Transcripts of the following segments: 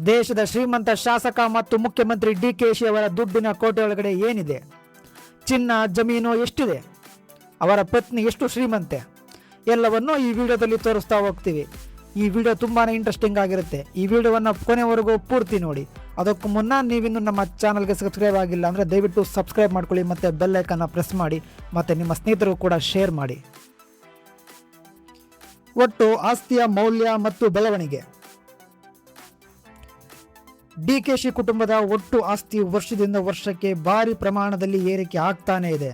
ದೇಶದ ಶ್ರೀಮಂತ ಶಾಸಕ ಮತ್ತು ಮುಖ್ಯಮಂತ್ರಿ ಡಿಕೆಶಿ ಅವರ ದುಡ್ಡಿನ ಕೋಟೆ ಒಳಗಡೆ ಏನಿದೆ? ಚಿನ್ನ, ಜಮೀನು ಎಷ್ಟಿದೆ? ಅವರ ಪತ್ನಿ ಎಷ್ಟು ಶ್ರೀಮಂತೆ? ಎಲ್ಲವನ್ನು ಈ ವಿಡಿಯೋದಲ್ಲಿ ತೋರಿಸ್ತಾ ಹೋಗ್ತೀವಿ. ಈ ವಿಡಿಯೋ ತುಂಬಾ ಇಂಟ್ರೆಸ್ಟಿಂಗ್ ಆಗಿರುತ್ತೆ. ಈ ವಿಡಿಯೋವನ್ನು ಕೊನೆವರೆಗೂ ಪೂರ್ತಿ ನೋಡಿ. ಅದಕ್ಕೂ ಮುನ್ನ ನೀವಿನ್ನು ನಮ್ಮ ಚಾನಲ್ಗೆ ಸಬ್ಸ್ಕ್ರೈಬ್ ಆಗಿಲ್ಲ ಅಂದರೆ ದಯವಿಟ್ಟು ಸಬ್ಸ್ಕ್ರೈಬ್ ಮಾಡ್ಕೊಳ್ಳಿ ಮತ್ತು ಬೆಲ್ ಐಕನ್ನ ಪ್ರೆಸ್ ಮಾಡಿ ಮತ್ತು ನಿಮ್ಮ ಸ್ನೇಹಿತರು ಕೂಡ ಶೇರ್ ಮಾಡಿ. ಒಟ್ಟು ಆಸ್ತಿಯ ಮೌಲ್ಯ ಮತ್ತು ಬೆಳವಣಿಗೆ. ಡಿಕೆಶಿ ಕುಟುಂಬದ ಒಟ್ಟು ಆಸ್ತಿ ವರ್ಷದಿಂದ ವರ್ಷಕ್ಕೆ ಭಾರಿ ಪ್ರಮಾಣದಲ್ಲಿ ಏರಿಕೆ ಆಗ್ತಾನೆ ಇದೆ.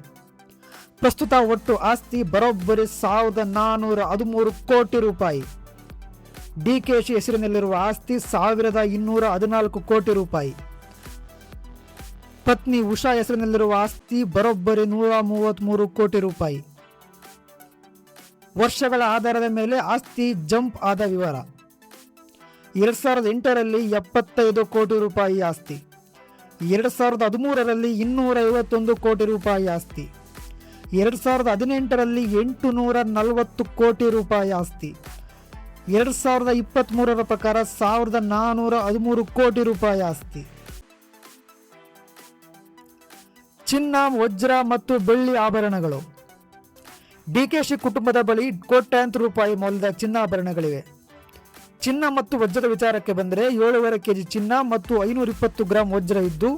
ಪ್ರಸ್ತುತ ಒಟ್ಟು ಆಸ್ತಿ ಬರೋಬ್ಬರಿ 1413 ಕೋಟಿ ರೂಪಾಯಿ. ಡಿಕೆಶಿ ಹೆಸರಿನಲ್ಲಿರುವ ಆಸ್ತಿ 1214 ಕೋಟಿ ರೂಪಾಯಿ. ಪತ್ನಿ ಉಷಾ ಹೆಸರಿನಲ್ಲಿರುವ ಆಸ್ತಿ ಬರೋಬ್ಬರಿ 133 ಕೋಟಿ ರೂಪಾಯಿ. ವರ್ಷಗಳ ಆಧಾರದ ಮೇಲೆ ಆಸ್ತಿ ಜಂಪ್ ಆದ ವಿವರ. 2008ರಲ್ಲಿ 75 ಕೋಟಿ ರೂಪಾಯಿ ಆಸ್ತಿ, 2013ರಲ್ಲಿ 251 ಕೋಟಿ ರೂಪಾಯಿ ಆಸ್ತಿ, 2018ರಲ್ಲಿ 840 ಕೋಟಿ ರೂಪಾಯಿ ಆಸ್ತಿ, 2023ರ ಪ್ರಕಾರ 1413 ಕೋಟಿ ರೂಪಾಯಿ ಆಸ್ತಿ. ಚಿನ್ನ, ವಜ್ರ ಮತ್ತು ಬೆಳ್ಳಿ ಆಭರಣಗಳು. ಡಿಕೆಶಿ ಕುಟುಂಬದ ಬಳಿ ಕೋಟ್ಯಾಂತರ ರೂಪಾಯಿ ಮೌಲ್ಯದ ಚಿನ್ನಾಭರಣಗಳಿವೆ. ಚಿನ್ನ ಮತ್ತು ವಜ್ರದ ವಿಚಾರಕ್ಕೆ ಬಂದರೆ 7.5 kg ಚಿನ್ನ ಮತ್ತು 520 ಗ್ರಾಂ ವಜ್ರ ಇದ್ದು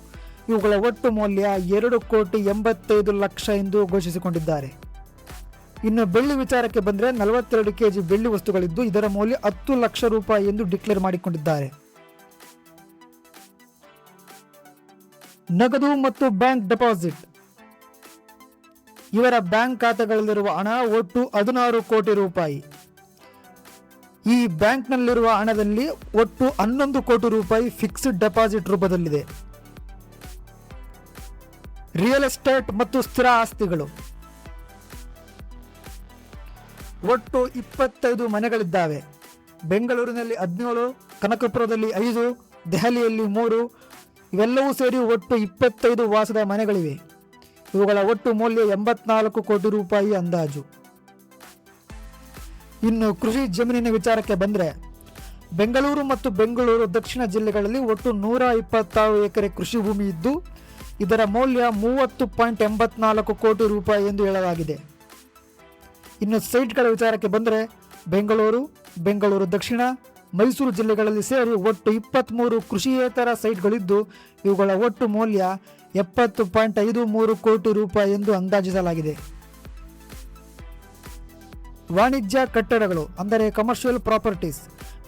ಇವುಗಳ ಒಟ್ಟು ಮೌಲ್ಯ 2,85 ಲಕ್ಷ ಎಂದು ಘೋಷಿಸಿಕೊಂಡಿದ್ದಾರೆ. ಇನ್ನು ಬೆಳ್ಳಿ ವಿಚಾರಕ್ಕೆ ಬಂದರೆ 42 kg ಬೆಳ್ಳಿ ವಸ್ತುಗಳಿದ್ದು ಇದರ ಮೌಲ್ಯ 10 ಲಕ್ಷ ರೂಪಾಯಿ ಎಂದು ಡಿಕ್ಲೇರ್ ಮಾಡಿಕೊಂಡಿದ್ದಾರೆ. ನಗದು ಮತ್ತು ಬ್ಯಾಂಕ್ ಡೆಪಾಸಿಟ್. ಇವರ ಬ್ಯಾಂಕ್ ಖಾತೆಗಳಲ್ಲಿರುವ ಹಣ ಒಟ್ಟು 16 ಕೋಟಿ ರೂಪಾಯಿ. ಈ ಬ್ಯಾಂಕ್ನಲ್ಲಿರುವ ಹಣದಲ್ಲಿ ಒಟ್ಟು 11 ಕೋಟಿ ರೂಪಾಯಿ ಫಿಕ್ಸ್ಡ್ ಡೆಪಾಸಿಟ್ ರೂಪದಲ್ಲಿದೆ. ರಿಯಲ್ ಎಸ್ಟೇಟ್ ಮತ್ತು ಸ್ಥಿರ ಆಸ್ತಿಗಳು. ಒಟ್ಟು 25 ಮನೆಗಳಿದ್ದಾವೆ. ಬೆಂಗಳೂರಿನಲ್ಲಿ 17, ಕನಕಪುರದಲ್ಲಿ 5, ದೆಹಲಿಯಲ್ಲಿ 3, ಇವೆಲ್ಲವೂ ಸೇರಿ ಒಟ್ಟು 25 ವಾಸದ ಮನೆಗಳಿವೆ. ಇವುಗಳ ಒಟ್ಟು ಮೌಲ್ಯ 84 ಕೋಟಿ ರೂಪಾಯಿ ಅಂದಾಜು. ಇನ್ನು ಕೃಷಿ ಜಮೀನಿನ ವಿಚಾರಕ್ಕೆ ಬಂದರೆ ಬೆಂಗಳೂರು ಮತ್ತು ಬೆಂಗಳೂರು ದಕ್ಷಿಣ ಜಿಲ್ಲೆಗಳಲ್ಲಿ ಒಟ್ಟು 126 ಎಕರೆ ಕೃಷಿ ಭೂಮಿ ಇದ್ದು ಇದರ ಮೌಲ್ಯ 30.84 ಕೋಟಿ ರೂಪಾಯಿ ಎಂದು ಹೇಳಲಾಗಿದೆ. ಇನ್ನು ಸೈಟ್ಗಳ ವಿಚಾರಕ್ಕೆ ಬಂದರೆ ಬೆಂಗಳೂರು, ಬೆಂಗಳೂರು ದಕ್ಷಿಣ, ಮೈಸೂರು ಜಿಲ್ಲೆಗಳಲ್ಲಿ ಸೇರಿ ಒಟ್ಟು 23 ಕೃಷಿಯೇತರ ಸೈಟ್ಗಳಿದ್ದು ಇವುಗಳ ಒಟ್ಟು ಮೌಲ್ಯ 70.53 ಕೋಟಿ ರೂಪಾಯಿ ಎಂದು ಅಂದಾಜಿಸಲಾಗಿದೆ. ವಾಣಿಜ್ಯ ಕಟ್ಟಡಗಳು ಅಂದರೆ ಕಮರ್ಷಿಯಲ್ ಪ್ರಾಪರ್ಟೀಸ್.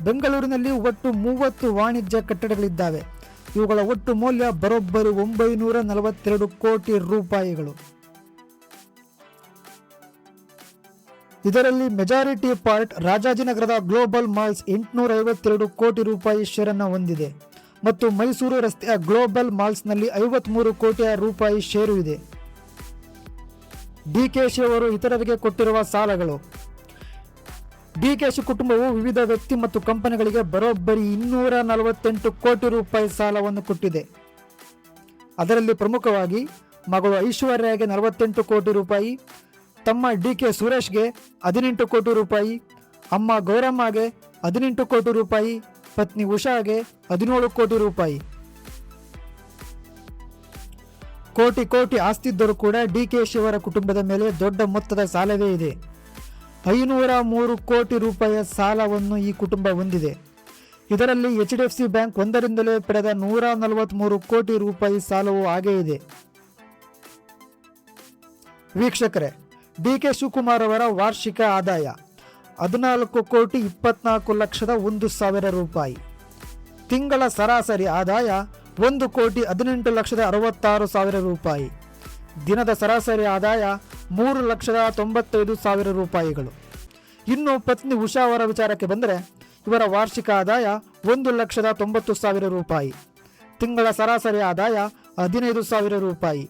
ಬೆಂಗಳೂರಿನಲ್ಲಿ ಒಟ್ಟು 30 ವಾಣಿಜ್ಯ ಕಟ್ಟಡಗಳಿದ್ದಾವೆ. ಇವುಗಳ ಒಟ್ಟು ಮೌಲ್ಯ ಬರೋಬ್ಬರಿ 942 ಕೋಟಿ ರೂಪಾಯಿಗಳು. ಇದರಲ್ಲಿ ಮೆಜಾರಿಟಿ ಪಾರ್ಟ್ ರಾಜಾಜಿನಗರದ ಗ್ಲೋಬಲ್ ಮಾಲ್ಸ್ 852 ಕೋಟಿ ರೂಪಾಯಿ ಶೇರನ್ನು ಹೊಂದಿದೆ ಮತ್ತು ಮೈಸೂರು ರಸ್ತೆಯ ಗ್ಲೋಬಲ್ ಮಾಲ್ಸ್ನಲ್ಲಿ 53 ಕೋಟಿ ರೂಪಾಯಿ ಷೇರು ಇದೆ. ಡಿಕೆಶಿ ಅವರು ಇತರರಿಗೆ ಕೊಟ್ಟಿರುವ ಸಾಲಗಳು. ಡಿಕೆಶಿ ಕುಟುಂಬವು ವಿವಿಧ ವ್ಯಕ್ತಿ ಮತ್ತು ಕಂಪನಿಗಳಿಗೆ ಬರೋಬ್ಬರಿ 248 ಕೋಟಿ ರೂಪಾಯಿ ಸಾಲವನ್ನು ಕೊಟ್ಟಿದೆ. ಅದರಲ್ಲಿ ಪ್ರಮುಖವಾಗಿ ಮಗಳು ಐಶ್ವರ್ಯಗೆ 48 ಕೋಟಿ ರೂಪಾಯಿ, ತಮ್ಮ ಡಿಕೆ ಸುರೇಶ್ಗೆ 18 ಕೋಟಿ ರೂಪಾಯಿ, ಅಮ್ಮ ಗೌರಮ್ಮಗೆ 18 ಕೋಟಿ ರೂಪಾಯಿ, ಪತ್ನಿ ಉಷಾಗೆ 17 ಕೋಟಿ ರೂಪಾಯಿ. ಕೋಟಿ ಆಸ್ತಿದ್ದರೂ ಕೂಡ ಡಿಕೆಶಿ ಅವರ ಕುಟುಂಬದ ಮೇಲೆ ದೊಡ್ಡ ಮೊತ್ತದ ಸಾಲವೇ ಇದೆ. 503 ಕೋಟಿ ರೂಪಾಯಿಯ ಸಾಲವನ್ನು ಈ ಕುಟುಂಬ ಹೊಂದಿದೆ. ಇದರಲ್ಲಿ HDFC ಬ್ಯಾಂಕ್ ಒಂದರಿಂದಲೇ ಪಡೆದ 143 ಕೋಟಿ ರೂಪಾಯಿ ಸಾಲವೂ ಹಾಗೇ ಇದೆ. ವೀಕ್ಷಕರೇ, ಡಿಕೆ ಶಿವಕುಮಾರ್ ಅವರ ವಾರ್ಷಿಕ ಆದಾಯ 14,24,01,000 ರೂಪಾಯಿ. ತಿಂಗಳ ಸರಾಸರಿ ಆದಾಯ 1,18,66,000 ರೂಪಾಯಿ. ದಿನದ ಸರಾಸರಿ ಆದಾಯ 3,95,000 ರೂಪಾಯಿಗಳು. ಇನ್ನು ಪತ್ನಿ ಉಷಾ ಅವರ ವಿಚಾರಕ್ಕೆ ಬಂದರೆ ಇವರ ವಾರ್ಷಿಕ ಆದಾಯ 1,90,000 ರೂಪಾಯಿ. ತಿಂಗಳ ಸರಾಸರಿ ಆದಾಯ 15,000 ರೂಪಾಯಿ.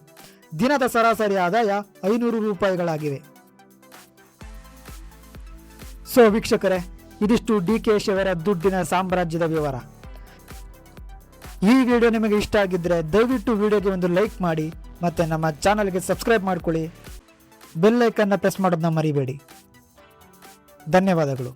ದಿನದ ಸರಾಸರಿ ಆದಾಯ 500 ರೂಪಾಯಿಗಳಾಗಿವೆ. ಸೊ ವೀಕ್ಷಕರೇ, ಇದಿಷ್ಟು ಡಿಕೆಶಿ ಅವರ ದುಡ್ಡಿನ ಸಾಮ್ರಾಜ್ಯದ ವಿವರ. ಈ ವಿಡಿಯೋ ನಿಮಗೆ ಇಷ್ಟ ಆಗಿದ್ದರೆ ದಯವಿಟ್ಟು ವಿಡಿಯೋಗೆ ಒಂದು ಲೈಕ್ ಮಾಡಿ ಮತ್ತು ನಮ್ಮ ಚಾನಲ್ಗೆ ಸಬ್ಸ್ಕ್ರೈಬ್ ಮಾಡ್ಕೊಳ್ಳಿ. ಬೆಲ್ ಐಕನ್ನ ಪ್ರೆಸ್ ಮಾಡೋದನ್ನ ಮರಿಬೇಡಿ. ಧನ್ಯವಾದಗಳು.